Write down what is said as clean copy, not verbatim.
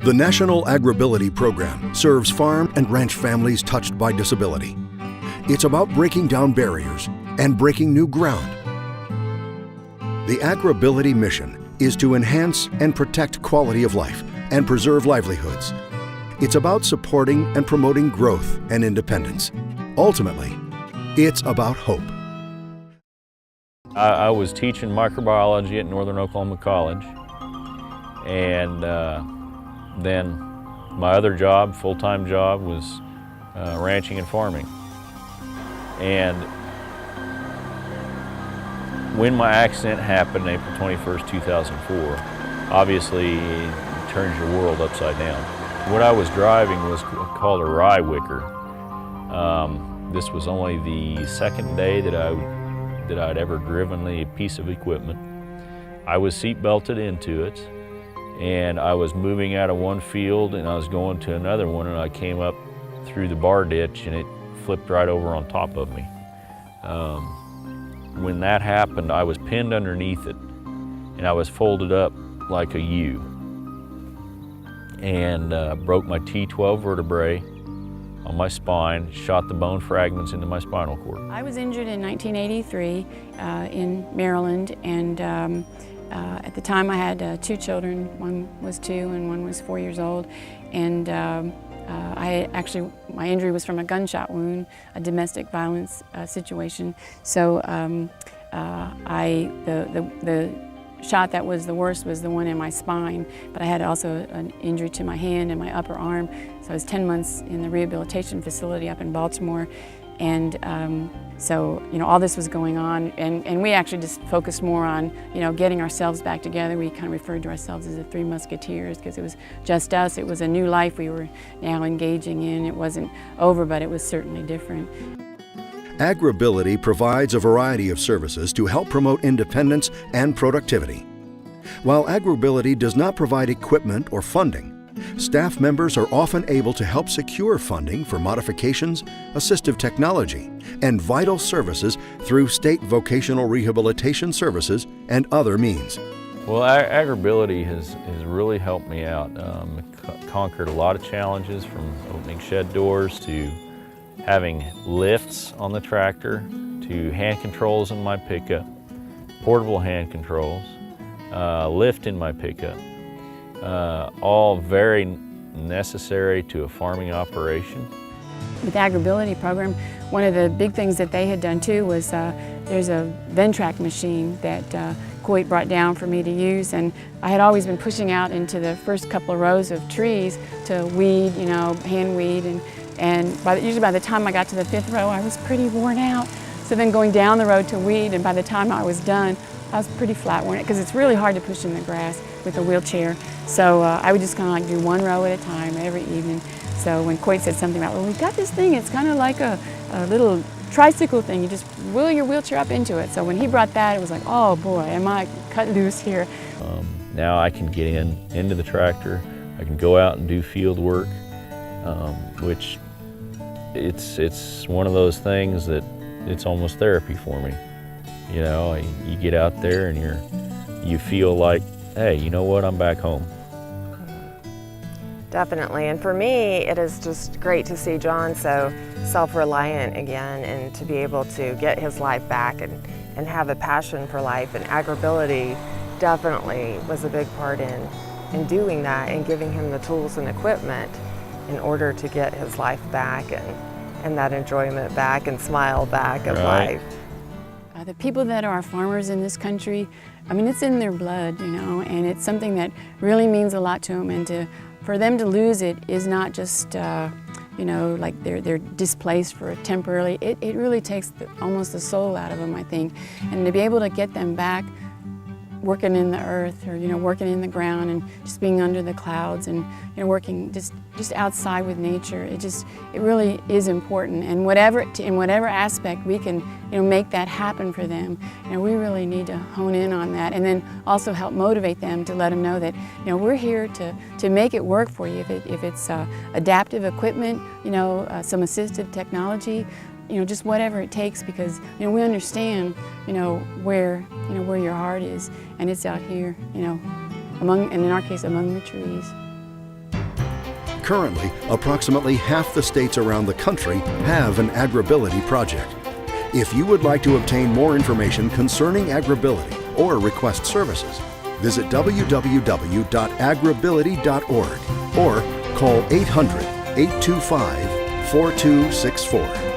The National AgrAbility Program serves farm and ranch families touched by disability. It's about breaking down barriers and breaking new ground. The AgrAbility mission is to enhance and protect quality of life and preserve livelihoods. It's about supporting and promoting growth and independence. Ultimately, it's about hope. I was teaching microbiology at Northern Oklahoma College, and then my other job, full-time job, was ranching and farming. And when my accident happened, April 21st, 2004, obviously it turns your world upside down. What I was driving was called a rye wicker. This was only the second day that I'd ever driven a piece of equipment. I was seat belted into it, and I was moving out of one field and I was going to another one, and I came up through the bar ditch and it flipped right over on top of me. When that happened, I was pinned underneath it and I was folded up like a U, and broke my T12 vertebrae on my spine, shot the bone fragments into my spinal cord. I was injured in 1983 in Maryland, and at the time I had two children. One was 2 and one was 4 years old, and my injury was from a gunshot wound, a domestic violence situation. So the shot that was the worst was the one in my spine, but I had also an injury to my hand and my upper arm. So I was 10 months in the rehabilitation facility up in Baltimore, and so all this was going on, and we actually just focused more on getting ourselves back together. We kind of referred to ourselves as the Three Musketeers because it was just us. It was a new life we were now engaging in. It wasn't over, but it was certainly different. AgrAbility provides a variety of services to help promote independence and productivity. While AgrAbility does not provide equipment or funding, staff members are often able to help secure funding for modifications, assistive technology, and vital services through state vocational rehabilitation services and other means. Well, AgrAbility has really helped me out. Conquered a lot of challenges, from opening shed doors to having lifts on the tractor to hand controls in my pickup, portable hand controls, lift in my pickup. All very necessary to a farming operation. With the AgrAbility program, one of the big things that they had done too was there's a Ventrac machine that Coit brought down for me to use, and I had always been pushing out into the first couple of rows of trees to weed, hand weed, and usually by the time I got to the 5th row I was pretty worn out. So then going down the road to weed, and by the time I was done I was pretty flat worn out because it's really hard to push in the grass with a wheelchair. So I would just kind of do one row at a time every evening. So when Coit said something about, well, we've got this thing, it's kind of like a little tricycle thing, you just wheel your wheelchair up into it. So when he brought that, it was like, oh boy, am I cut loose here. Now I can get into the tractor, I can go out and do field work, which it's one of those things that it's almost therapy for me. You get out there and you feel like, hey, you know what, I'm back home. Definitely, and for me, it is just great to see John so self-reliant again, and to be able to get his life back and have a passion for life. And AgrAbility definitely was a big part in doing that and giving him the tools and equipment in order to get his life back and that enjoyment back and smile back of life. The people that are farmers in this country, I mean, it's in their blood, and it's something that really means a lot to them, and for them to lose it is not just, like they're displaced for temporarily. It really takes almost the soul out of them, I think, and to be able to get them back working in the earth, or working in the ground, and just being under the clouds, and working just outside with nature. It really is important, and in whatever aspect we can make that happen for them. We really need to hone in on that, and then also help motivate them to let them know that we're here to make it work for you. If it's adaptive equipment, some assistive technology, just whatever it takes, because we understand where your heart is, and it's out here and in our case, among the trees. Currently, approximately half the states around the country have an AgrAbility project. If you would like to obtain more information concerning AgrAbility or request services, visit www.agrability.org or call 800-825-4264.